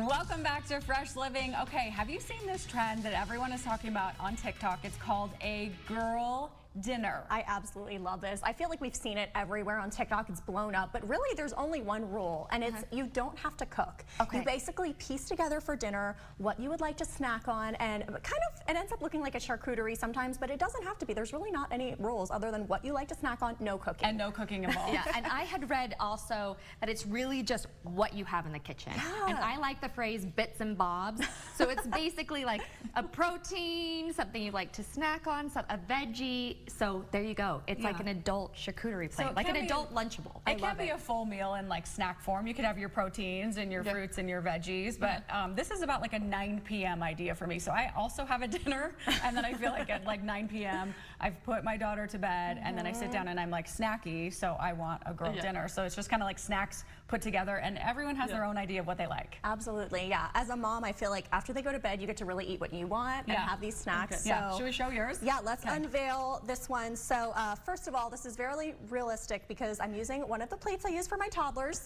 Welcome back to Fresh Living. Okay, have you seen this trend that everyone is talking about on TikTok? It's called a girl dinner. I absolutely love this. I feel like we've seen it everywhere on TikTok. It's blown up, but really there's only one rule, and it's you don't have to cook. You basically piece together for dinner what you would like to snack on, and kind of it ends up looking like a charcuterie sometimes, but it doesn't have to be. There's really not any rules other than what you like to snack on, no cooking. And no cooking involved. Yeah, and I had read also that it's really just what you have in the kitchen. Yeah. And I like the phrase bits and bobs. So it's basically like a protein, something you like to snack on, a veggie. So there you go. It's like an adult charcuterie plate, like an adult Lunchable. It can't be a full meal in like snack form. You could have your proteins and your fruits and your veggies, but this is about like a 9 p.m. idea for me. So I also have a dinner, and then I feel like at like 9 p.m. I've put my daughter to bed, and then I sit down and I'm like snacky, so I want a girl dinner. So it's just kind of like snacks put together, and everyone has their own idea of what they like. Absolutely, yeah. As a mom, I feel like after they go to bed, you get to really eat what you want and have these snacks. Okay. So should we show yours? Yeah, let's unveil this one. So first of all, this is very realistic because I'm using one of the plates I use for my toddlers.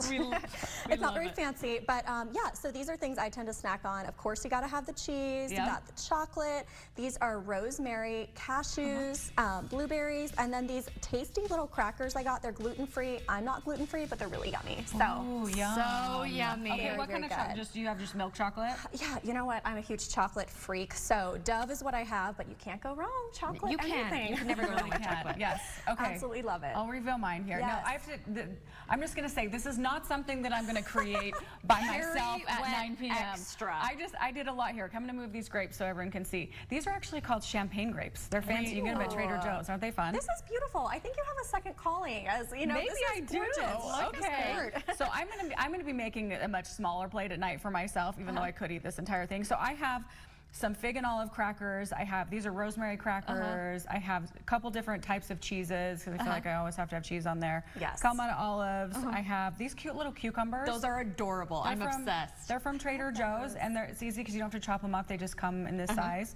It's not very fancy, but yeah, so these are things I tend to snack on. Of course, you got to have the cheese, you got the chocolate. These are rosemary, cashews, blueberries, and then these tasty little crackers I got. They're gluten-free. I'm not gluten-free, but they're really yummy. So, so yummy. Okay, what kind of chocolate? Do you have just milk chocolate? Yeah, you know what? I'm a huge chocolate freak. So Dove is what I have, but you can't go wrong. Chocolate, you can never go wrong with chocolate. Yes. Okay. Absolutely love it. I'll reveal mine here. Yes. No, I have to. I'm just gonna say this is not something that I'm gonna create by myself at 9 p.m. Extra. I did a lot here. I'm gonna move these grapes so everyone can see. These are actually called champagne grapes. They're fancy. You get them at Trader Joe's. Aren't they fun? This is beautiful. I think you have a second calling, as you know. Maybe this I is do. gorgeous. Okay. So I'm gonna be making a much smaller plate at night for myself, even though I could eat this entire thing. So I have some fig and olive crackers. These are rosemary crackers. I have a couple different types of cheeses because I feel like I always have to have cheese on there. Yes. Kalamata olives. I have these cute little cucumbers. Those are adorable. I'm obsessed. They're from Trader Joe's, and it's easy because you don't have to chop them up. They just come in this size.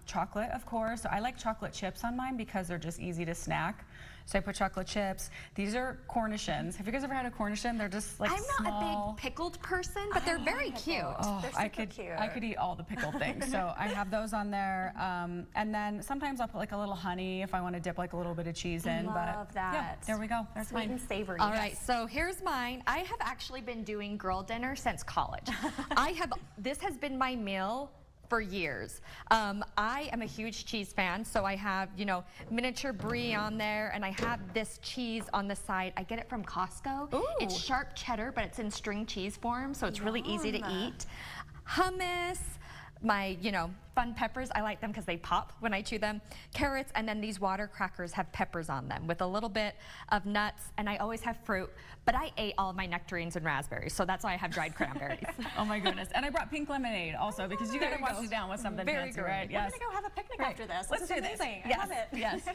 Chocolate, of course. So I like chocolate chips on mine because they're just easy to snack. So I put chocolate chips. These are Cornishons. Have you guys ever had a Cornishion? They're just like I'm not a big pickled person, but they're very cute. Oh, I could eat all the pickled things. So I have those on there. And then sometimes I'll put like a little honey if I want to dip like a little bit of cheese in. Love that. Yeah, there we go. That's Sweet mine. and savory. All right, so here's mine. I have actually been doing girl dinner since college. This has been my meal for years. I am a huge cheese fan, so I have, you know, miniature brie on there, and I have this cheese on the side. I get it from Costco. Ooh. It's sharp cheddar, but it's in string cheese form, so it's really easy to eat. Hummus, my, you know, fun peppers. I like them because they pop when I chew them. Carrots, and then these water crackers have peppers on them with a little bit of nuts, and I always have fruit, but I ate all of my nectarines and raspberries, so that's why I have dried cranberries. Oh my goodness. And I brought pink lemonade also because you gotta wash it down with something fancy, right? We're gonna go have a picnic after this. Let's do this. Amazing. I love it. Yes.